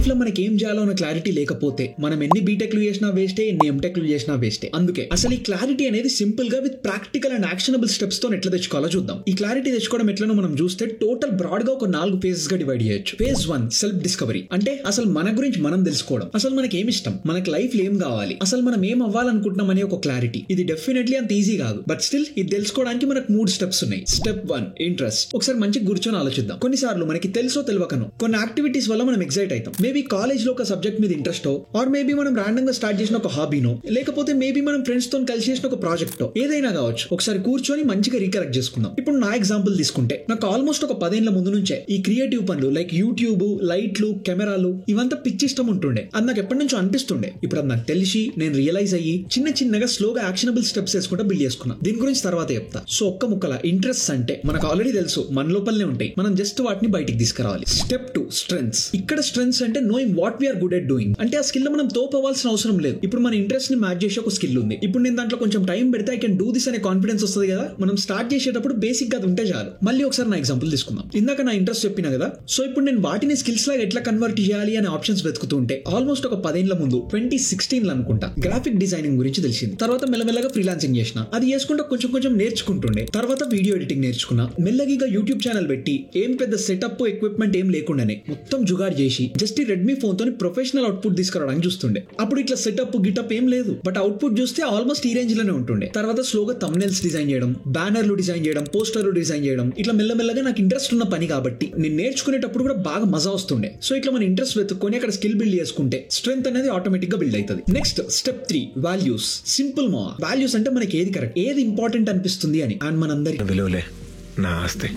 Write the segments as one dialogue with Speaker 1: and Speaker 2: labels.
Speaker 1: Life లో మనకి ఏం చేయాలో అన్న క్లారిటీ లేకపోతే మనం ఎన్ని బీటెక్లు చేసినా వేస్టే, ఎన్ని ఎంటెక్లు చేసినా వేస్టే. అందుకే అసలు ఈ క్లారిటీ అనేది సింపుల్ గా with practical and actionable steps తో ఎట్లా తెచ్చుకోవాలో చూద్దాం. ఈ క్లారిటీ తెచ్చుకోవడం ఎట్లనో మనం చూస్తే టోటల్ బ్రాడ్ గా ఒక 4 ఫేజెస్ గా డివైడ్ చేయొచ్చు. ఫేజ్ 1 సెల్ఫ్ డిస్కవరీ, అంటే అసలు మన గురించి మనం తెలుసుకోవడం. అసలు మనకి ఏమి ఇష్టం, మనకి లైఫ్ లో ఏం కావాలి, అసలు మనం ఏం అవ్వాలనుకుంటున్నాం అనే ఒక క్లారిటీ. ఇది డెఫినెట్లీ అంత ఈజీ కాదు, బట్ స్టిల్ ఇది తెలుసుకోవడానికి మనకు 3 స్టెప్స్ ఉన్నాయి. Step 1 interest. ఒకసారి మంచిగా కూర్చొని ఆలోచిద్దాం. కొన్నిసార్లు మనకి తెలుసో తెలియకనో కొన్ని యాక్టివిటీస్ వల్ల మనం ఎక్సైట్ అవుతాం. మేబీ కాలేజ్ లో ఒక సబ్జెక్ట్ మీద ఇంట్రెస్ట్, ఆర్ మేబీ మనం రాండమ్ గా స్టార్ట్ చేసిన ఒక హాబీనో, లేకపోతే మేబీ మనం ఫ్రెండ్స్ తో కలిసి చేసిన ఒక ప్రాజెక్టో, ఏదైనా కావచ్చు. ఒకసారి కూర్చొని మంచిగా రీకలెక్ట్ చేసుకుందాం. ఇప్పుడు నా ఎగ్జాంపుల్ తీసుకుంటే నాకు ఆల్మోస్ట్ ఒక 10 ఏళ్ల ముందు నుంచే ఈ క్రియేటివ్ పనులు లైక్ యూట్యూబ్, లైట్లు, కెమెరాలు ఇవంతా పిచ్చి ఇష్టం ఉంటుండే. అది నాకు ఎప్పటి నుంచో అనిపిస్తుండే. ఇప్పుడు అది నాకు తెలిసి నేను రియలైజ్ అయ్యి చిన్నగా స్లోగా యాక్షనబుల్ స్టెప్స్ వేసుకుంటా బిల్డ్ చేసుకున్నా. దీని గురించి తర్వాత చెప్తా. సో ఒక్క ముక్కల ఇంట్రెస్ట్ అంటే మనకు ఆల్రెడీ తెలుసు, మన లోపలనే ఉంటాయి, మనం జస్ట్ వాటిని బయటికి తీసుకురావాలి. Step 2 strengths. ఇక్కడ స్ట్రెంగ్స్ అంటే knowing what we're good at doing. అంటే ఆ స్కిల్ మనం తోపవాల్సిన అవసరం లేదు. ఇప్పుడు మన ఇంట్రెస్ట్ ని మ్యాచ్ చేసే ఒక స్కిల్ ఉంది. ఇప్పుడు నేను దాంట్లో కొంచెం టైం పెడితే ఐ కెన్ డూ దిస్ అనే కాన్ఫిడెన్స్ వస్తుంది కదా. మనం స్టార్ట్ చేసేటప్పుడు బేసిక్ గా అది ఉంటే చాలు. మళ్ళీ ఒకసారి నా ఎగ్జాంపుల్ తీసుకుందాం. ఇందాక నా ఇంట్రెస్ట్ చెప్పినా కదా, సో ఇప్పుడు నేను వాటిని స్కిల్స్ లాగా ఎట్లా కన్వర్ట్ చేయాలి అనే ఆప్షన్స్ వెతుకుతుంటే ఆల్మోస్ట్ ఒక 10 ఏళ్ల ముందు 2016 లో అనుకుంటా గ్రాఫిక్ డిజైనింగ్ గురించి తెలిసింది. తర్వాత మెల్లమెల్లగా ఫ్రీలాన్సింగ్ చేసిన. అది చేసుకుంటూ కొంచెం నేర్చుకుంటుండే. తర్వాత వీడియో ఎడిటింగ్ నేర్చుకున్నా. మెల్లగిగా యూట్యూబ్ ఛానల్ పెట్టి ఏం పెద్ద సెటప్ ఎక్విప్మెంట్ ఏం లేకుండానే మొత్తం జుగాడ్ చేసి జస్ట్ ఈ రెడ్మీ ఫోన్ తోని ప్రొఫెషనల్ అవుట్పుట్ తీసుకురావడానికి చూస్తుండే. అప్పుడు ఇట్లా సెటప్ గిటప్ ఏం లేదు, బట్ అవుట్పుట్ చూస్తే ఆల్మోస్ట్ ఈ రేంజ్ లోనే ఉంటుండే. తర్వాత స్లోగా థంబ్నెయిల్స్ డిజైన్ చేయడం, బ్యానర్లు డిజైన్ చేయడం, పోస్టర్లు డిజైన్ చేయడం, ఇట్లా మెల్లమెల్లగా నాకు ఇంట్రెస్ట్ ఉన్న పని కాబట్టి నేను నేర్చుకునేటప్పుడు కూడా బాగా మజా వస్తుండే. సో ఇట్లా మన ఇంట్రెస్ట్ వెతుక్కొని అక్కడ స్కిల్ బిల్డ్ చేసుకుంటే స్ట్రెంత్ అనేది ఆటోమేటిక్ గా బిల్డ్ అవుతుంది. Next step 3 values. సింపుల్ మా వాల్యూస్ అంటే మనకి ఏది కరెక్ట్, ఏది ఇంపార్టెంట్ అనిపిస్తుంది అని. అండ్ మనందరికీ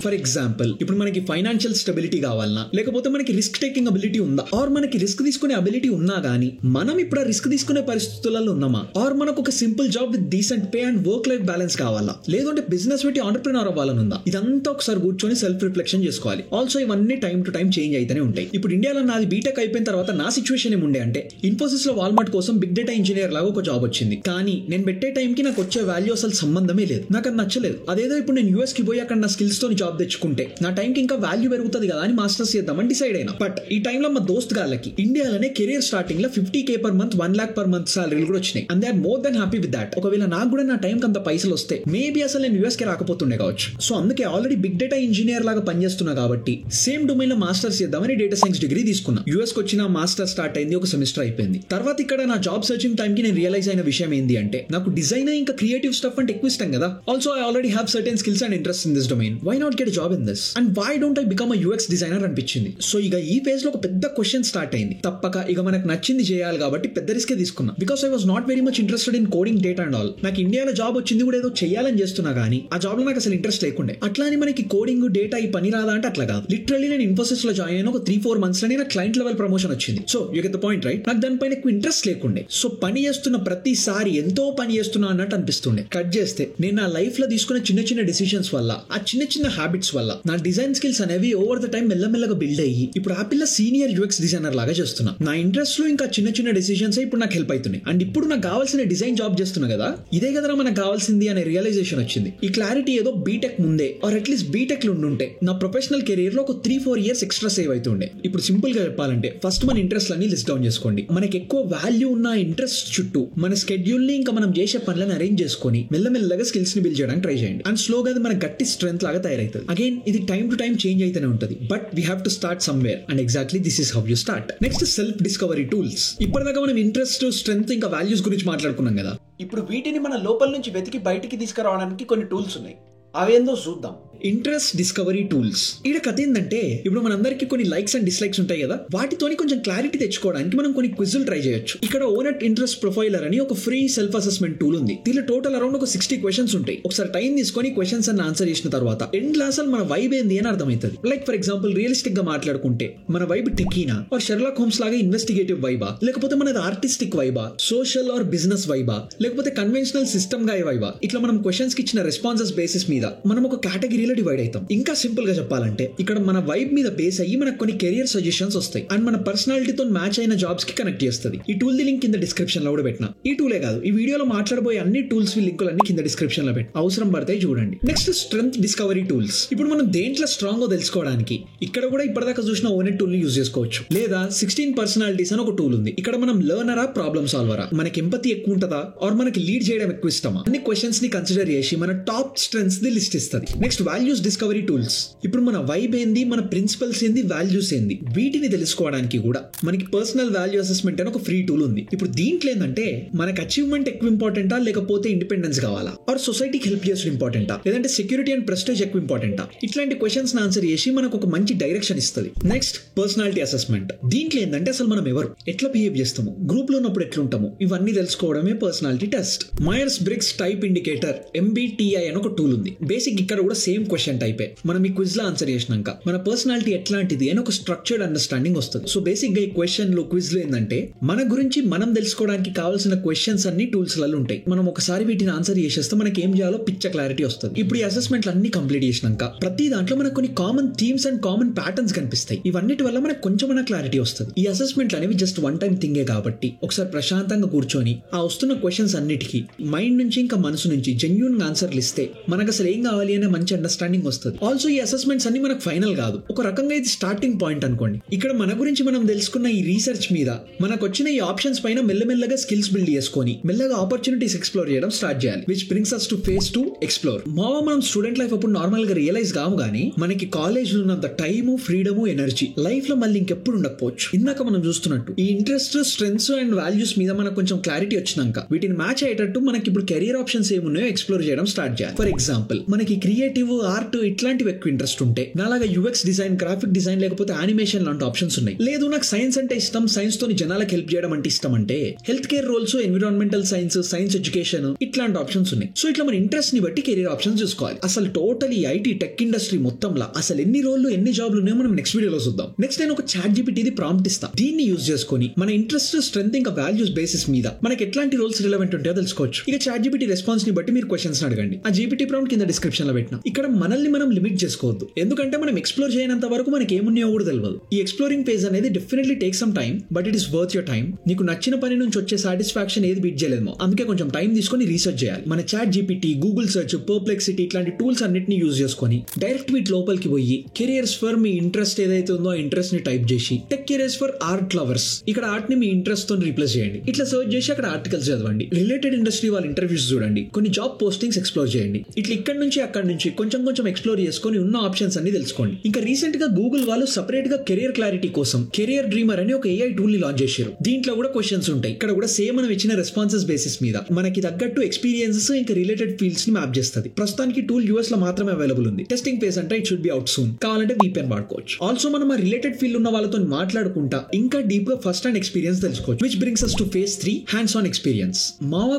Speaker 1: ఫర్ ఎగ్జాంపుల్ ఇప్పుడు మనకి ఫైనాన్షియల్ స్టెబిలిటీ కావాలన్నా, లేకపోతే మనకి రిస్క్ టేకింగ్ అబిలిటీ ఉందా, ఆర్ మనకి రిస్క్ తీసుకునే అబిలిటీ ఉన్నా గానీ మనం ఇప్పుడు రిస్క్ తీసుకునే పరిస్థితులలో ఉన్నామా, ఆర్ మనకు ఒక simple job with decent pay and work life balance కావాలా, లేదంటే బిజినెస్ పెట్టి ఆంటర్ప్రినర్ అవ్వాలని ఉందా. ఇదంతా ఒకసారి కూర్చొని సెల్ఫ్ రిఫ్లెక్షన్ చేసుకోవాలి. ఆల్సో ఇవన్నీ టైం టు టైం చేంజ్ అయితేనే ఉంటాయి. ఇప్పుడు ఇండియాలో నాది బీటెక్ అయిపోయిన తర్వాత నా సిచ్యువేషన్ ఏముండే అంటే, ఇన్ఫోసిస్ లో వాల్మార్ట్ కోసం బిగ్ డేటా ఇంజనీర్ లాగా ఒక జాబ్ వచ్చింది. కానీ నేను పెట్టే టైంకి నాకు వచ్చే వాల్యూ అసలు సంబంధమే లేదు. నాకు అది నచ్చలేదు. అదేదో ఇప్పుడు నేను యూఎస్ కి పోయి అక్కడ నా స్కిల్స్ తో జాబ్ తెచ్చుకుంటే నా టైంకి ఇంకా వాల్యూ పెరుగుతుంది కదా అని మాస్టర్స్ చేద్దామని డిసైడ్ అయినా. బట్ ఈ టైంలో మా దోస్త్ గాళ్ళకి ఇండియాలోనే కెరీర్ స్టార్టింగ్ లో 50K per month, 1 lakh per month సాలరీలు కూడా వచ్చినాయి. And they are more than happy with that. ఒకవేళ నాకు కూడా నా టైంకి అంత పైసలు వస్తే మేబీ అసలు నేను యూఎస్ కి రాకపోతుండే కావచ్చు. సో అందుకే ఆల్రెడీ బిగ్ డేటా ఇంజనీర్ లాగా పనిచేస్తున్నా కాబట్టి సేమ్ డొమైన్ లో మాస్టర్స్ చేద్దామని డేటా సైన్స్ డిగ్రీ తీసుకున్నా. యూఎస్ కి వచ్చిన మాస్టర్ స్టార్ట్ అయింది, ఒక సెమిస్టర్ అయిపోయింది. తర్వాత ఇక్కడ నా జాబ్ సర్చింగ్ టైంకి నేను రియలైజ్ అయిన విషయం ఏంటి అంటే, నాకు డిజైన్ ఇంకా క్రియేటివ్ స్టఫ్ అంటే ఎక్కువ ఇష్టం కదా. Also I already have certain skills and interest in this domain. Why not get job in this and why don't I become a UX designer అనిపించింది. సో ఇక ఈ ఫేజ్ లో ఒక పెద్ద క్వశ్చన్ స్టార్ట్ అయింది. తప్పక ఇక మనకు నచ్చింది చేయాలి కాబట్టి పెద్ద రిస్కే తీసుకున్నా. Because I was not very much interested in coding data and all. నాకు ఇండియాలో జాబ్ వచ్చింది కూడా ఏదో చేయాలని చేస్తున్నా కానీ ఆ జాబ్ లో నాకు అసలు ఇంట్రెస్ట్ లేకుండే. అట్లా అని మనకి కోడింగ్ డేటా ఈ పని రాదా అంటే అట్లా కాదు. లిటరల్లీ నేను ఇన్ఫోసిస్ లో జాయిన్ అయిన ఒక 3-4 months లోనే నాకు క్లయింట్ లెవెల్ ప్రమోషన్ వచ్చింది. So you get the point right. నాకు దానిపైన ఎక్కువ ఇంట్రెస్ట్ లేకుండే. సో పని చేస్తున్న ప్రతిసారి ఎంతో పని చేస్తున్నా అన్నట్టు అనిపిస్తుండే. కట్ చేస్తే నేను నా లైఫ్ లో తీసుకున్న చిన్న డిసిషన్స్ వల్ల, ఆ చిన్న హ్యాబిట్స్ వల్ల నా డిజైన్ స్కిల్స్ అనేవి ఓవర్ ద టైం మెల్లమెల్లగా బిల్డ్ అయ్యి ఇప్పుడు యాపిల్ లో సీనియర్ యూఎక్స్ డిజైనర్ లాగా చేస్తున్నా. నా ఇంట్రెస్ట్ లో ఇంకా చిన్న డిసిషన్స్ ఇప్పుడు నాకు హెల్ప్ అవుతున్నాయి. అండ్ ఇప్పుడు నాకు కావాల్సిన డిజైన్ జాబ్ చేస్తున్నా కదా, ఇదే కదరా మనకు కావాల్సింది అనే రియలైజేషన్ వచ్చింది. ఈ క్లారిటీ ఏదో బీటెక్ ముందే ఆర్ అట్లీస్ట్ బీటెక్ లో ఉండుంటే నా ప్రొఫెషనల్ కెరీర్ లో ఒక 3-4 years ఎక్స్ట్రా సేవ్ అవుతుండే. ఇప్పుడు సింపుల్ గా చెప్పాలంటే ఫస్ట్ మన ఇంట్రెస్ట్ అన్ని లిస్ట్ డౌన్ చేసుకోండి. మనకి ఎక్కువ వాల్యూ ఉన్న ఇంట్రెస్ట్ చుట్టూ మన స్కెడ్యూల్ ని ఇంకా మనం చేసే పనులను అరేంజ్ చేసుకొని మెల్లమెల్లగా స్కిల్స్ ని బిల్డ్ చేయడానికి ట్రై చేయండి. అండ్ స్లోగా అది మన గట్టి స్ట్రెంత్ లాగా తయారైతుంది. అగైన్ ఇది టైం టు టైం చేంజ్ అయితేనే ఉంటుంది, but we have to start somewhere and exactly this is how you start. Next self discovery tools. ఇప్పటిదాకా మనం ఇంట్రెస్ట్, స్ట్రెంత్ ఇంకా వాల్యూస్ గురించి మాట్లాడుకున్నాం కదా. ఇప్పుడు వీటిని మన లోపల నుంచి వెతికి బయటికి తీసుకురావడానికి కొన్ని టూల్స్ ఉన్నాయి. అవేందో చూద్దాం. Interest discovery tools. ఇక్కడ కథ ఏంటంటే, ఇప్పుడు మనందరికీ కొన్ని లైక్స్ అండ్ డిస్లైక్స్ ఉంటాయి కదా, వాటితోని కొంచెం క్లారిటీ తెచ్చుకోవడానికి మనం కొన్ని క్విజ్లు ట్రై చేయొచ్చు. ఇక్కడ ఓనట్ ఇంట్రెస్ట్ ప్రొఫైలర్ అని ఒక ఫ్రీ సెల్ఫ్ అసెస్మెంట్ టూల్ ఉంది. దీనిలో టోటల్ అరౌండ్ ఒక 60 questions ఉంటాయి. ఒకసారి టైం తీసుకొని క్వశ్చన్స్ అన్ని ఆన్సర్ చేసిన తర్వాత ఎండ్ లో అసలు మన వైబ్ ఏంది అని అర్థమవుతుంది. లైక్ ఫర్ ఎగ్జాంపుల్ రియలిస్టిక్ గా మాట్లాడుకుంటే మన వైబ్ టిక్కీనా ఆర్ షెర్లాక్ హోమ్స్ లాగా ఇన్వెస్టిగేటివ్ వైబా, లేకపోతే మనది ఆర్టిస్టిక్ వైబా, సోషల్ ఆర్ బిజినెస్ వైబా, లేకపోతే కన్వెన్షనల్ సిస్టమ్ గా వైబా. ఇట్లా మనం క్వశ్చన్స్ కి ఇచ్చిన రెస్పాన్సెస్ బేసిస్ మీద మనం ఒక కేటగిరీ కేటగిరీలో డివైడ్ అవుతాం. ఇంకా సింపుల్ గా చెప్పాలంటే ఇక్కడ మన వైబ్ మీద బేస్ అయ్యి మనకు కొన్ని కెరియర్ సజెషన్స్ వస్తాయి అండ్ మన పర్సనాలిటీతో మ్యాచ్ అయిన జాబ్స్ కి కనెక్ట్ చేస్తుంది. ఈ టూల్ ది లింక్ కింద డిస్క్రిప్షన్ లో కూడా పెట్టినా. ఈ టూలే కాదు, ఈ వీడియోలో మాట్లాడబోయే అన్ని టూల్స్ లింకులన్నీ కింద డిస్క్రిప్షన్ లో పెట్టి అవసరం పడతాయి చూడండి. Next strength discovery tools. ఇప్పుడు మనం దేంట్లో స్ట్రాంగ్ తెలుసుకోవడానికి ఇక్కడ కూడా ఇప్పటిదాకా చూసిన ఓనెట్ టూల్ ని యూజ్ చేసుకోవచ్చు. లేదా 16 పర్సనాలిటీస్ అని ఒక టూల్ ఉంది. ఇక్కడ మనం లెర్నరా, ప్రాబ్లమ్ సాల్వరా, మనకి ఎంపతి ఎక్కువ ఉంటుందా ఆర్ మనకి లీడ్ చేయడం ఎక్కువ ఇష్టమా అన్ని క్వశ్చన్స్ ని కన్సిడర్ చేసి మన టాప్ స్ట్రెంగ్త్స్ ది లిస్ట్ ఇస్తుంది. Next values discovery tools. ఇప్పుడు మన వైబ్ ఏంది, మన ప్రిన్సిపల్స్ ఏంది, వాల్యూస్ ఏంది, వీటిని తెలుసుకోవడానికి కూడా మనకి పర్సనల్ వాల్యూ అసెస్మెంట్ అని ఒక ఫ్రీ టూల్ ఉంది. ఇప్పుడు దీంట్లో ఏంటంటే మనకి అచీవ్మెంట్ ఎక్కువ ఇంపార్టెంటా లేకపోతే ఇండిపెండెన్స్ కావాలా, ఆర్ సొసైటీకి హెల్ప్ చేసడం ఇంపార్టెంటా, లేదంటే సెక్యూరిటీ అండ్ ప్రెస్టేజ్ ఎక్కువ ఇంపార్టెంటా, ఇట్లాంటి క్వశ్చన్స్ ఆన్సర్ చేసి మనకు ఒక మంచి డైరెక్షన్ ఇస్తుంది. Next personality assessment. దీంట్లో ఏంటంటే అసలు మనం ఎవరు, ఎట్లా బిహేవ్ చేస్తాము, గ్రూప్ లో ఉన్నప్పుడు ఎట్లుంటాము, ఇవన్నీ తెలుసుకోవడమే personality test. Myers Briggs type indicator MBTI అని ఒక టూల్ ఉంది. బేసిక్ ఇక్కడ కూడా సేమ్ క్వశ్చన్ టైపే. మనం ఈ క్విజ్ లో ఆన్సర్ చేసినాక మన పర్సనాలిటీ ఎట్లాంటిది అని ఒక స్ట్రక్చర్డ్ అండర్స్టాండింగ్ వస్తుంది. సో బేసిక్ గా ఈ క్వశ్చన్ లో క్విజ్ లో ఏంటంటే మన గురించి మనం తెలుసుకోవడానికి కావాల్సిన క్వశ్చన్స్ అన్ని టూల్స్ లలో ఉంటాయి. మనం ఒకసారి వీటిని ఆన్సర్ చేసేస్తే మనకి ఏం చేయాలో పిచ్చ క్లారిటీ వస్తుంది. ఇప్పుడు ఈ అసెస్మెంట్లు అన్ని కంప్లీట్ చేసినాక ప్రతి దాంట్లో మనకు కొన్ని common themes and common patterns కనిపిస్తాయి. ఇవన్నిటి వల్ల మనకు కొంచెం క్లారిటీ వస్తుంది. ఈ అసెస్మెంట్లు అనేవి జస్ట్ వన్ టైం థింగే కాబట్టి ఒకసారి ప్రశాంతంగా కూర్చొని ఆ వస్తున్న క్వశ్చన్స్ అన్నిటికీ మైండ్ నుంచి ఇంకా మనసు నుంచి జెన్యూన్ ఆన్సర్లు ఇస్తే మనకు అసలు ఏం కావాలి అనే మంచి అండర్స్టాండింగ్ వస్తుంది. ఆల్సో ఈ అసెస్మెంట్స్ అన్ని మనకు ఫైనల్ కాదు, ఒక రకంగా ఇది స్టార్టింగ్ పాయింట్ అనుకోండి. ఇక్కడ మన గురించి మనం తెలుసుకున్న ఈ రీసెర్చ్ మీద మనకు వచ్చిన ఈ ఆప్షన్స్ పైన మెల్లమెల్లగా స్కిల్స్ బిల్డ్ చేసుకొని మెల్లగా ఆపర్చునిటీస్ ఎక్స్ప్లోర్ చేయడం స్టార్ట్ చేయాలి. Which brings us to phase 2 explore. మనం స్టూడెంట్ లైఫ్ అప్పుడు నార్మల్ గా రియలైజ్ కాము గానీ మనకి కాలేజ్ లో ఉన్నంత టైము, ఫ్రీడము, ఎనర్జీ లైఫ్ లో మళ్ళీ ఇంకెప్పుడు ఉండకపోవచ్చు. ఇందాక మనం చూస్తున్నట్టు ఈ ఇంట్రెస్ట్, స్ట్రెంగ్త్స్ అండ్ వాల్యూస్ మీద మనకు కొంచెం క్లారిటీ వచ్చినాక వీటిని మ్యాచ్ అయ్యేటట్టు మనకి ఇప్పుడు కెరియర్ ఆప్షన్స్ ఏమున్నాయో ఎక్స్ప్లోర్ చేయడం స్టార్ట్ చేయాలి. ఫర్ ఎగ్జాంపుల్ మనకి క్రియేటివ్, ఆర్ట్ ఇట్లాంటివి ఎక్కువ ఇంట్రెస్ట్ ఉంటే నాలాగా UX డిజైన్, గ్రాఫిక్ డిజైన్ లేకపోతే యానిమేషన్ లాంటి ఆప్షన్స్ ఉన్నాయి. లేదు నాకు సైన్స్ అంటే ఇష్టం, సైన్స్ తోని జనాలకు హెల్ప్ చేయడం అంటే ఇష్టం అంటే health care roles, environmental science, science education ఇట్లాంటి ఆప్షన్స్ ఉన్నాయి. సో ఇట్లా మన ఇంట్రెస్ట్ ని బట్టి కెరియర్ ఆప్షన్స్ చూసుకోవాలి. అసలు టోటల్ ఈ ఐటీ టెక్ ఇండస్ట్రీ మొత్తంలో అసలు ఎన్ని రోల్లు, ఎన్ని జాబ్లు ఉన్నాయో మనం నెక్స్ట్ వీడియోలో చూద్దాం. నెక్స్ట్ నేను ఒక ChatGPT ప్రాంప్ట్ ఇస్తా. దీన్ని యూజ్ చేసుకొని మన ఇంట్రెస్ట్, స్ట్రెంగ్త్ ఇంకా వాల్యూస్ బేసిస్ మీద మనకి ఎట్లాంటి రోల్స్ రిలవెంట్ ఉంటాయో తెలుసుకోవచ్చు. ఇక ChatGPT రెస్పాన్స్ ని బట్టి మీరు క్వశ్చన్స్ అడగండి. ఆ GPT ప్రాంప్ట్ కింద డిస్క్రిప్షన్ లో పెట్టినా. ఇక్కడ మనల్ని మనం లిమిట్ చేసుకోవద్దు, ఎందుకంటే మనం ఎక్స్ప్లోర్ చేయనంత వరకు మనకి ఏమున్నాయో కూడా తెలియదు. ఈ ఎక్స్ప్లోరింగ్ ఫేజ్ అనేది definitely take some time, but it is worth your time. నీకు నచ్చిన పని నుంచి వచ్చే సాటిస్ఫాక్షన్ ఏది బీట్ చేయలేమో, అందుకే కొంచెం టైం తీసుకొని రీసెర్చ్ చేయాలి. మన ChatGPT, గూగుల్ సెర్చ్, పర్ప్లెక్సిటీ ఇట్లాంటి టూల్స్ అన్నిటిని యూజ్ చేసుకొని డైరెక్ట్ వీటి లోపలికి పోయి కెరియర్స్ ఫర్ మీ ఇంట్రెస్ట్ ఏదైతే ఉందో ఆ ఇంట్రెస్ట్ ని టైప్ చేసి tech careers for art lovers, ఇక్కడ ఆర్ట్ ని మీ ఇంట్రెస్ట్ తో రీప్లేస్ చేయండి. ఇట్లా సర్చ్ చేసి అక్కడ ఆర్టికల్స్ చదవండి, రిలేటెడ్ ఇండస్ట్రీ వాళ్ళ ఇంటర్వ్యూస్ చూడండి, కొన్ని జాబ్ పోస్టింగ్స్ ఎక్స్ప్లోర్ చేయండి. ఇట్లా ఇక్కడ నుంచి అక్కడ నుంచి కొంచెం కొంచెం ఎక్స్ప్లోర్ చేసుకొని ఉన్న ఆప్షన్స్ అన్ని తెలుసుకోండి. ఇంకా రీసెంట్ గా గూగుల్ వాళ్ళు సెపరేట్ గా కెరియర్ క్లారిటీ కోసం కెరియర్ డ్రీమర్ అని ఒక AI టూల్ ని లాంచ్ చేశారు. దీంట్లో కూడా క్వశ్చన్స్ ఉంటాయి. ఇక్కడ కూడా సేమ్ మనం ఇచ్చిన రెస్పాన్సెస్ బేసిస్ మీద మనకి తగ్గట్టు ఎక్స్పీరియన్సెస్ ఇంకా రిలేటెడ్ ఫీల్డ్స్ ని మ్యాప్ చేస్తుంది. ప్రస్తుతానికి టూల్ US లో మాత్రమే అవైలబుల్ ఉంది. టెస్టింగ్ ఫేజ్ అంటే it should be out soon. కావాలంటే VPN వాడుకోవచ్చు. ఆల్సో మనం ఆ రిలేటెడ్ ఫీల్డ్ ఉన్న వాళ్ళతో మాట్లాడుకుంటా ఇంకా డీప్ గా ఫస్ట్ హ్యాండ్ ఎక్స్పీరియన్స్ తెలుసుకోవచ్చు. Which brings us to phase 3 hands on experience.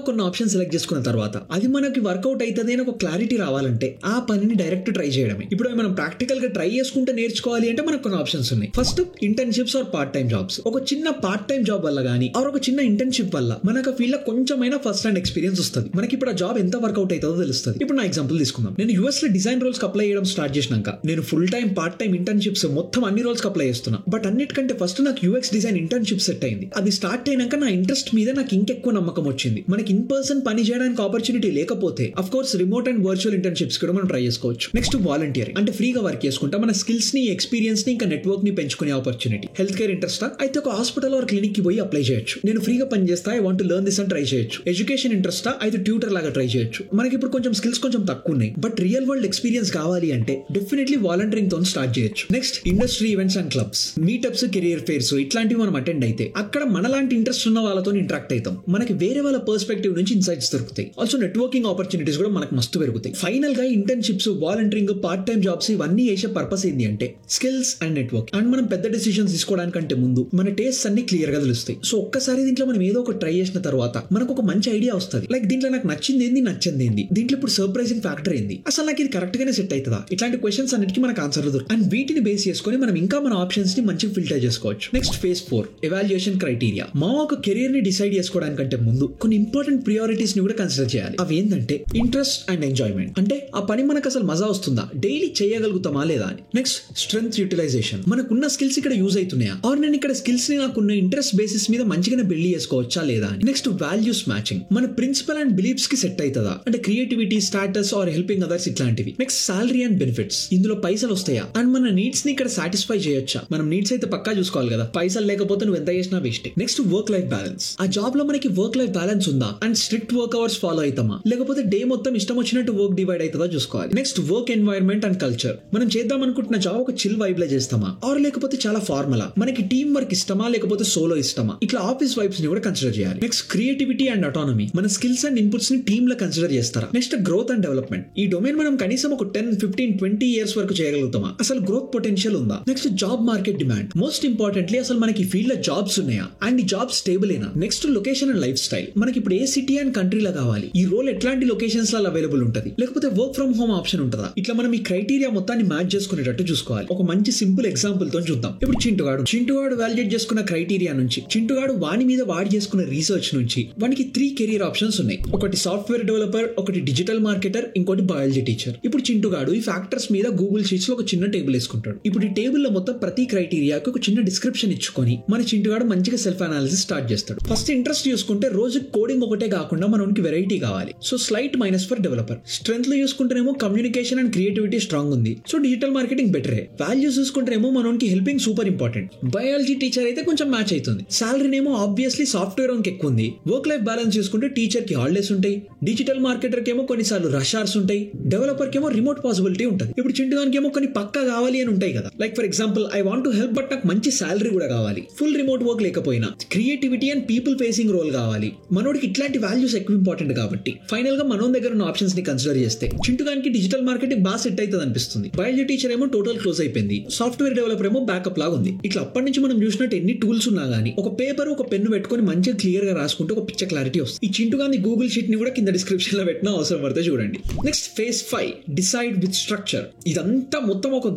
Speaker 1: కొన్ని ఆప్షన్ సెలెక్ట్ చేసుకున్న తర్వాత అది మనకి వర్కౌట్ అవుతుంది అని ఒక క్లారిటీ రావాలంటే ఆ పనిని డైరెక్ట్ ట్రై చేయడమే. ఇప్పుడు మనం ప్రాక్టికల్ గా ట్రై చేసుకుంటే నేర్చుకోవాలి అంటే మనకు కొన్ని ఆప్షన్స్ ఉన్నాయి. First internships or part time jobs. ఒక చిన్న పార్ట్ టైం జాబ్ వల్ల గానీ ఆర్ ఒక చిన్న ఇంటర్న్షిప్ వల్ల మనకు ఫీల్డ్ లో కొంచెమైనా ఫస్ట్ హ్యాండ్ ఎక్స్పీరియన్స్ వస్తుంది. మనకి ఇప్పుడు ఆ జాబ్ ఎంత వర్కౌట్ అవుతుందో తెలుస్తుంది. ఇప్పుడు నా ఎగ్జాంపుల్ తీసుకుందాం. నేను US లో డిజైన్ రోల్స్ కి అప్లై చేయడం స్టార్ట్ చేసినాక నేను full time, part time, internships మొత్తం అన్ని రోల్స్ కి అప్లై చేస్తున్నా. బట్ అన్నిటికంటే ఫస్ట్ నాకు UX డిజైన్ ఇంటర్న్షిప్ సెట్ అయింది. అది స్టార్ట్ అయినాక నా ఇంట్రెస్ట్ మీద నాకు ఇంకెక్కువ నమ్మకం వచ్చింది. మనకి ఇన్ పర్సన్ పని చేయడానికి ఆపర్చునిటీ లేకపోతే of course remote and virtual internships కూడా మనం ట్రై చేసుకోవచ్చు. నెక్స్ట్ వాలంటీరింగ్ అంటే ఫ్రీగా వర్క్ చేసుకుంటా మన స్కిల్స్ ని, ఎక్స్పీరియన్స్ ని ఇంకా నెట్వర్క్ ని పెంచుకునే ఆపర్చునిటీ. హెల్త్ కేర్ ఇంట్రెస్టా అయితే ఒక హాస్పిటల్ ఆర్ క్లినిక్ కి పోయి అప్లై చేయొచ్చు. నేను ఫ్రీగా పని చేస్తా, I want to learn this అని ట్రై చేయొచ్చు. ఎడ్యుకేషన్ ఇంట్రెస్టా అయితే ట్యూటర్ లాగా ట్రై చేయొచ్చు. మనకి ఇప్పుడు కొంచెం స్కిల్స్ కొంచెం తక్కువ ఉన్నాయి, బట్ రియల్ వరల్డ్ ఎక్స్పీరియన్స్ కావాలి అంటే డెఫినెట్లీ వాలంటీరింగ్ తో స్టార్ట్ చేయొచ్చు. Next industry events and clubs, meetups, career fares ఇట్లాంటివి మనం అటెండ్ అయితే అక్కడ మనలాంటి ఇంట్రెస్ట్ ఉన్న వాళ్ళతో ఇంటరాక్ట్ అవుతాం. మనకి వేరే వాళ్ళ పర్స్పెక్టివ్ నుంచి ఇన్సైట్స్ దొరుకుతాయి. ఆల్సో నెట్వర్కింగ్ ఆపర్చునిటీస్ కూడా మనకు మస్తు పెరుగుతాయి. ఫైనల్ గా internships, volunteering, part time jobs ఇవన్నీ చేసే పర్పస్ ఏంటి అంటే స్కిల్స్ అండ్ నెట్వర్క్. అండ్ మనం పెద్ద డిసిషన్స్ తీసుకోవడానికంటే ముందు మన టేస్ట్ అన్ని క్లియర్ గా తెలుస్తాయి. సో ఒక్కసారి దీంట్లో మనం ఏదో ఒక ట్రై చేసిన తర్వాత మనకు ఒక మంచి ఐడియా వస్తుంది. లైక్ దీంట్లో నాకు నచ్చింది ఏంది, నచ్చింది ఏంది, దీంట్లో ఇప్పుడు సర్ప్రైజింగ్ ఫ్యాక్టర్ ఏంది, అసలు నాకు ఇది కరెక్ట్ గానే సెట్ అవుతుందా, ఇట్లాంటి క్వశ్చన్స్ అన్నిటికీ మనకు ఆన్సర్లు దొరుకుతాయి. అండ్ వీటిని బేస్ చేసుకొని మనం ఇంకా మన ఆప్షన్స్ ని మంచిగా ఫిల్టర్ చేసుకోవచ్చు. Next phase 4 evaluation criteria. మా ఒక కెరియర్ ని డిసైడ్ చేసుకోవడానికంటే ముందు కొన్ని ఇంపార్టెంట్ ప్రియారిటీస్ ని కూడా కన్సిడర్ చేయాలి. అవి ఏంటంటే ఇంట్రెస్ట్ అండ్ ఎంజాయ్మెంట్. అంటే ఆ పని మనకు అసలు మజా వస్తుందా, డైలీ చేయగలుగుతామా లేదా అని. Next strength utilization. మనకున్న స్కిల్స్ ఇక్కడ యూజ్ అవుతున్నాయా, ఆర్ నేను ఇక్కడ స్కిల్స్ ని నాకున్న ఇంట్రెస్ట్ బేసిస్ మీద మంచిగానే బిల్డ్ చేసుకోవచ్చా లేదా అని. Next values matching. మన ప్రిన్సిపల్ అండ్ బిలీఫ్స్ కి సెట్ అవుతుందా, అంటే creativity, status or helping others ఇట్లాంటివి. Next salary and benefits. ఇందులో పైసలు వస్తాయా అండ్ మన నీడ్స్ ని ఇక్కడ సాటిస్ఫై చేయొచ్చా. మనం నీడ్స్ అయితే పక్కా చూసుకోవాలి కదా, పైసలు లేకపోతే నువ్వు ఎంత చేసినా waste. Next work life balance. ఆ జాబ్ లో మనకి వర్క్ లైఫ్ బ్యాలెన్స్ ఉందా and strict work hours follow అవుతామా, లేకపోతే డే మొత్తం ఇష్టం వచ్చినట్టు వర్క్ డివైడ్ అవుతుందా చూసుకోవాలి. Next work environment and culture. మనం చేద్దాం అనుకుంటున్న జాబ్ ఒక చిల్ వైబ్ లో చేస్తామా, ఆర్ లేకపోతే చాలా ఫార్మలా, మనకి టీమ్ వర్క్ ఇష్టమా లేకపోతే సోలో ఇష్టమా, ఇట్లా ఆఫీస్ వైబ్స్ ని కూడా కన్సిడర్ చేయాలి. Next creativity and autonomy. మన స్కిల్స్ అండ్ ఇన్పుట్స్ ని టీమ్ లో కన్సిడర్ చేస్తారా. Next growth and development. ఈ డొమైన్ మనం కనీసం ఒక 10, 15, 20 ఇయర్స్ వరకు చేయగలుగుతామా, అసలు గ్రోత్ పొటెన్షియల్ ఉందా. Next job market demand. Most importantly అసలు మనకి ఈ ఫీల్డ్ లో జాబ్స్ ఉన్నాయా అండ్ ఈ జాబ్ స్టేబుల్ ఏనా. Next location and life style. మనకి ఇప్పుడు ఏ సిటీ అండ్ కంట్రీలో కావాలి, ఈ రోల్ ఎట్లాంటి లొకేషన్స్ లో అవైలబుల్ ఉంటుంది, లేకపోతే వర్క్ ఫ్రమ్ హోమ్ ఆప్షన్ ఉంటుందా. ఇట్లా మనం ఈ క్రైటీరియా మొత్తాన్ని మ్యాచ్ చేసుకునేటట్టు చూసుకోవాలి. ఒక మంచి సింపుల్ ఎగ్జాంపుల్ తో చూద్దాం. ఇప్పుడు చింటుగాడు వాలిడేట్ చేసుకున్న క్రైటీరియా నుంచి, చింటుగాడు వాని మీద వాడి చేసుకున్న రీసెర్చ్ నుంచి వానికి 3 కెరీర్ ఆప్షన్స్ ఉన్నాయి. ఒకటి సాఫ్ట్వేర్ డెవలపర్, ఒకటి డిజిటల్ మార్కెటర్, ఇంకోటి బయాలజీ టీచర్. ఇప్పుడు చింటుగాడు ఈ ఫ్యాక్టర్స్ మీద గూగుల్ షీట్స్ లో ఒక చిన్న టేబుల్ వేసుకుంటాడు. ఇప్పుడు ఈ టేబుల్ లో మొత్తం ప్రతి క్రైటీరియాకి ఒక చిన్న డిస్క్రిప్షన్ ఇచ్చుకొని మన చింటుగాడు మంచిగా సెల్ఫ్ అనాలిసిస్ స్టార్ట్ చేస్తాడు. ఫస్ట్ ఇంట్రెస్ట్ చూసుకుంటే రోజు కోడింగ్ ఒకటే కాకుండా మనకి వెరైటీ కావాలి. So slight minus for developer. Strength లో చూసుకుంటేనేమో కమ్యూనికేషన్ అండ్ క్రియేటివిటీ స్ట్రాంగ్ ఉంది, సో డిజిటల్ మార్కెటింగ్ బెటరే. వాల్యూస్ చూసుకుంటేనేమో మనకి helping super important. Biology teacher అయితే కొంచెం మ్యాచ్ అవుతుంది. సాలరీనేమో ఆబ్వియస్లీ సాఫ్ట్వేర్ కి ఎక్కువ ఉంది. వర్క్ లైఫ్ బ్యాలెన్స్ చూసుకుంటే టీచర్ కి హాలిడేస్ ఉంటాయి, డిజిటల్ మార్కెటర్ కి ఏమో కొన్నిసార్లు రష్ అవర్స్ ఉంటాయి, డెవలపర్ కి ఏమో రిమోట్ పాసిబిలిటీ ఉంటుంది. ఇప్పుడు చింటుగానికి ఏమో కొన్ని పక్కా కావాలి అని ఉంటాయి కదా, like for example I want to help but నాకు మంచి సాలరీ కూడా కావాలి, ఫుల్ రిమోట్ వర్క్ లేకపోయినా creativity and people facing role కావాలి. మనోడికి ఇట్లాంటి వాల్యూస్ ఎక్కువ ఇంపార్టెంట్ కాబట్టి ఫైనల్ గా మనం దగ్గర ఉన్న ఆప్షన్స్ ని కన్సిడర్ చేస్తే చింటుగానికి డిజిటల్ మార్కెటింగ్ బాగా సెట్ అవుతుంది అనిపిస్తుంది. బయాలజీ టీచర్ ఏమో టోటల్ క్లోజ్ అయిపోయింది, సాఫ్ట్వేర్ డెవలపర్ ఏమో బ్యాకప్ లాగా ఉంది. ఇట్లా అప్పటి నుంచి మనం చూసినట్టు ఎన్ని టూల్స్ ఉన్నా గానీ ఒక పేపర్, ఒక పెన్ను పెట్టుకుని మంచిగా క్లియర్ గా రాసుకుంటే ఒక పిక్చర్ క్లారిటీ వస్తుంది. ఈ చింటుగాని గూగుల్ షీట్ ని కూడా కింద డిస్క్రిప్షన్ లో పెట్టిన అవసరం పడితే చూడండి. Next phase 5 decide with structure. ఇదంతా మొత్తం ఒక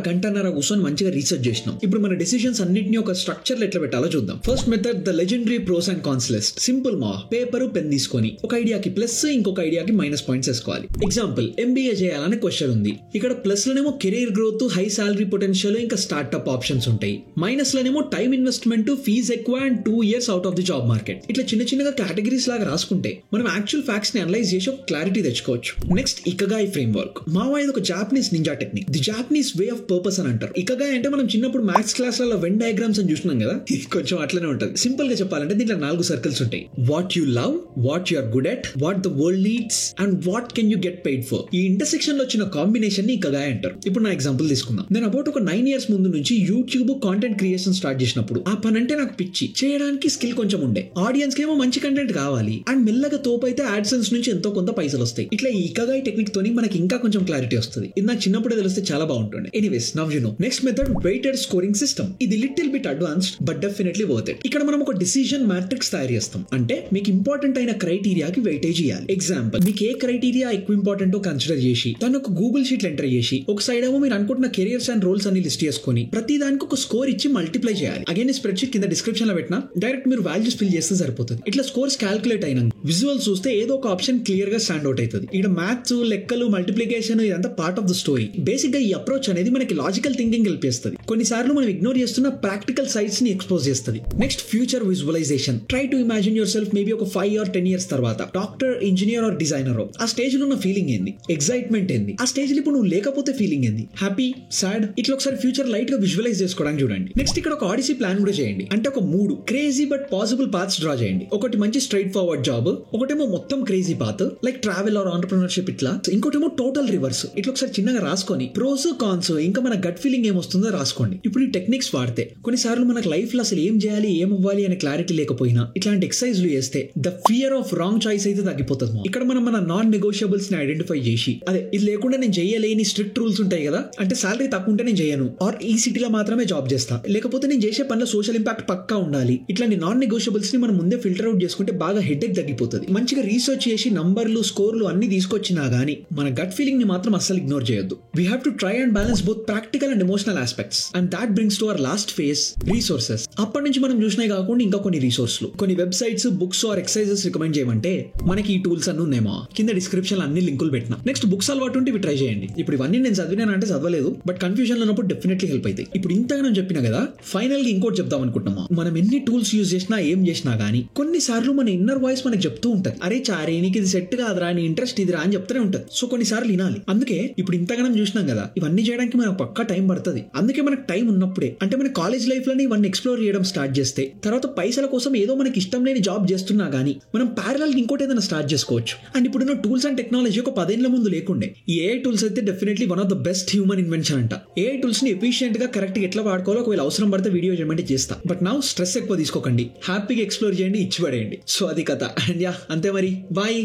Speaker 1: గంటన్నర కూర్చొని మంచిగా రీసెర్చ్ చేసినాం. ఇప్పుడు మన డెసిషన్స్ అన్నింటినీ ఒక స్ట్రక్చర్ ఎట్లా పెట్టాలో చూద్దాం. First method the legendary pros and cons list. Simple మా పేపర్ పెన్ తీసుకొని ఒక ఐడియాకి ప్లస్, ఇంకొక ఐడియాకి మైనస్ పాయింట్స్ వేసుకోవాలి. ఎగ్జాంపుల్ ఎంబీఏ చేయాలనే క్వశ్చన్ ఉంది. ఇక్కడ ప్లస్ లోనేమో career growth, high salary potential, ఇంకా స్టార్ట్అప్ ఆప్షన్స్ ఉంటాయి. మైనస్ లోనేమో టైం ఇన్వెస్ట్మెంట్, ఫీజ్ ఎక్కువ and 2 years out of the job market. ఇట్లా చిన్నగా కేటగిరీస్ లాగా రాసుకుంటే మనం యాక్చువల్ ఫ్యాక్ట్స్ ని అనలైజ్ చేసి ఒక క్లారిటీ తెచ్చుకోవచ్చు. Next ikigai framework. మావా ఇది ఒక Japanese ninja technique, the Japanese way of purpose అని అంటారు. ఇకగాయ్ అంటే మనం చిన్నప్పుడు మ్యాథ్స్ క్లాస్లలో వెన్ డయాగ్రామ్స్ అని చూసినాం కదా, కొంచెం అట్లనే ఉంటుంది. సింపుల్ గా చెప్పాలంటే దీంట్లో 4 సర్కిల్స్ ఉంటాయి. What you love, what you are good at, what the world needs and what can you get paid for. ఈ ఇంటర్సెక్షన్ లో వచ్చిన కాంబినేషన్ ని ఇకగాయ్ అంటారు. ఇప్పుడు నా ఎగ్జాంపుల్ తీసుకుందాం. నేను అబౌట్ ఒక 9 years ముందు నుంచి యూట్యూబ్ కాంటెంట్ క్రియేషన్ స్టార్ట్ చేసినప్పుడు ఆ పని అంటే నాకు పిచ్చి, చేయడానికి స్కిల్ కొంచెం ఉండే, ఆడియన్స్ కి ఏమో మంచి కంటెంట్ కావాలి అండ్ మెల్లగా తోపైతే యాడ్సెన్స్ నుంచి ఎంతో కొంత పైసలు వస్తాయి. ఇట్లా ఈ ఇకగాయ్ టెక్నిక్ తోని మనకి ఇంకా కొంచెం క్లారిటీ వస్తుంది. ఇది నాకు చిన్నప్పుడే తెలిస్తే చాలా బాగుంటుంది. Anyways now you know. Next method weighted scoring system. ఇది little bit advanced but definitely worth it. ఇక్కడ మనం ఒక డిసిజన్ మ్యాట్రిక్స్ తయారు చేస్తాం. అంటే మీకు ఇంపార్టెంట్ అయిన క్రైటీరియాకి వెయిటేజ్ ఇవ్వాలి. ఎగ్జాంపుల్ మీకు ఏ క్రైటీరియా ఎక్కువ ఇంపార్టెంట్ కన్సిడర్ చేసి దాన్ని ఒక గూగుల్ షీట్ లో ఎంటర్ చేసి ఒక సైడ్ ఏమో మీరు అనుకుంటున్న కెరియర్స్ అండ్ రోల్స్ అన్ని లిస్ట్ చేసుకొని ప్రతి దానికి ఒక స్కోర్ ఇచ్చి మల్టిప్లై చేయాలి. అగైన్ స్ప్రెడ్ షీట్ కింద డిస్క్రిప్షన్ లో పెట్టినా డైరెక్ట్ మీరు వాల్యూస్ ఫిల్ చేస్తే సరిపోతుంది. ఇట్లా స్కోర్స్ క్యాల్కులేట్ అయినా విజువల్ చూస్తే ఏదో ఒక ఆప్షన్ క్లియర్ గా స్టాండ్ అవుట్ అవుతుంది. ఇక్కడ మ్యాథ్స్, లెక్కలు, మల్టిప్లికేషన్ ఇదంతా part of the story. Basic గా ఈ అప్రోచ్ అనేది మనకి లాజికల్ థింకింగ్ హెల్ప్ చేస్తుంది. కొన్నిసార్లు మనం ఇగ్నోర్ చేస్తున్న ప్రాక్టికల్ సైడ్స్ ని ఎక్స్పోజ్ చేస్తుంది. Next future visualization. Try to imagine yourself maybe ఒక 5 or 10 years తర్వాత డాక్టర్, ఇంజనీర్ ఆర్ డిజైనర్. ఆ స్టేజ్ లో ఉన్న ఫీలింగ్ ఏంది, ఎక్సైట్మెంట్ ఏంది, ఆ స్టేజ్ లో ఇప్పుడు నువ్వు లేకపోతే ఫీలింగ్ ఏంది, హ్యాపీ, సాడ్. ఇట్లా ఒకసారి ఫ్యూచర్ లైట్ గా విజువలైజ్ చేసుకోవడానికి చూడండి. నెక్స్ట్ ఇక్కడ ఒక ఆడిసీ ప్లాన్ కూడా చేయండి. అంటే ఒక 3 crazy but possible paths draw చేయండి. ఒకటి మంచి స్ట్రైట్ ఫార్వర్డ్ జాబ్, ఒకటేమో మొత్తం crazy path like travel are entrepreneurship, ఇట్లా ఇంకోటేమో టోటల్ రివర్స్. ఇట్లా ఒకసారి చిన్నగా రాసుకొని ప్రోస్, కాన్స్, ఇంకా మన గట్ ఫీలింగ్ ఏమొస్తుందో రాసుకోండి. ఇప్పుడు ఈ టెక్నిక్స్ వాడితే కొన్నిసార్లు మనకు లైఫ్ లో అసలు ఏం చేయాలి, ఏం అవ్వాలి అనే క్లారిటీ లేకపోయినా ఇట్లాంటి ఎక్సర్సైజ్లు చేస్తే the fear of wrong choice అయితే తగ్గిపోతుంది. ఇక్కడ మనం మన నాన్ నెగోషియబుల్స్ ని ఐడెంటిఫై చేసి, అదే ఇది లేకుండా నేను చేయలేని స్ట్రిక్ట్ రూల్స్ ఉంటాయి కదా, అంటే సాలరీ తక్కువ ఉంటే నేను చేయను, ఆర్ ఈ సిటీలో మాత్రమే జాబ్ చేస్తా, లేకపోతే నేను చేసే పనిలో సోషల్ ఇంపాక్ట్ పక్కా ఉండాలి. ఇట్లాంటి నాన్ నెగోషియబుల్స్ ని మనం ముందే ఫిల్టర్ అవుట్ చేసుకుంటే బాగా హెడేక్ తగ్గిపోతుంది. మంచిగా రీసెర్చ్ చేసి నంబర్లు, స్కోర్లు అన్ని తీసుకొచ్చినా గానీ మన గట్ ఫీలింగ్ ని మాత్రం అస్సలు ఇగ్నోర్ చేయొద్దు. We have to try and balance both practical and emotional aspects and that brings to our last phase, resources. అప్పటి నుంచి మనం చూసినాయి కాకుండా ఇంకా కొన్ని రీసోర్స్లు, కొన్ని websites, books or exercises recommend చేయమంటే మనకి ఈ టూల్స్ అన్ని ఉన్నాయేమో కింద డిస్క్రిప్షన్ అన్ని లింకులు పెట్టినా. నెక్స్ట్ బుక్స్ బుక్స్ అలవాటు ఉంటే ఇవి ట్రై చేయండి. ఇప్పుడు ఇవన్నీ నేను చదివినానంటే చదవలేదు, బట్ కన్ఫ్యూజన్ లో ఉన్నప్పుడు డెఫినెట్లీ హెల్ప్ అవుతాయి. ఇప్పుడు ఇంతగా నేను చెప్పినా కదా, ఫైనల్ గా ఇంకోటి చెప్దాం అనుకుంటున్నామా, మనం ఎన్ని టూల్స్ యూజ్ చేసినా ఏం చేసినా గానీ కొన్నిసార్లు మన ఇన్నర్ వాయిస్ మనకి చెప్తూ ఉంటది, అరే చారే నీకు ఇది సెట్ కాదురా, నీ ఇంట్రెస్ట్ ఇదిరా అని చెప్తూనే ఉంటది. సో కొన్నిసార్లు వినాలి. అందుకే ఇప్పుడు ఇంతగానం చూసినాం కదా, ఇవన్నీ చేయడానికి మనకు పక్కా టైం పడుతుంది. అందుకే మనకు టైం ఉన్నప్పుడే, అంటే మన కాలేజ్ లైఫ్ లోనే ఇవన్నీ ఎక్స్ప్లోర్ చేయడం స్టార్ట్ చేస్తే, తర్వాత పైసల కోసం ఏదో మనకి ఇష్టం లేని జాబ్ చేస్తున్నా గానీ మనం ప్యారలల్ ఇంకోటి ఏదైనా స్టార్ట్ చేసుకోవచ్చు. అండ్ ఇప్పుడున్న టూల్స్ అండ్ టెక్నాలజీ ఒక 10 ఏళ్ల ముందు లేకుండే. ఈ ఏఐ టూల్స్ అయితే definitely one of the best human invention అంట. ఏఐ టూల్స్ ని ఎఫిషియెంట్ గా కరెక్ట్ గా ఎట్లా వాడుకోవాలో ఒకవేళ అవసరం పడితే వీడియో చేయమంటే చేస్తా. బట్ నా స్ట్రెస్ ఎక్కువ తీసుకోకండి, హ్యాపీగా ఎక్స్ప్లోర్ చేయండి, ఇచ్చి పడేయండి. సో అది కథ. అండ్ యా, అంతే మరి, బాయ్.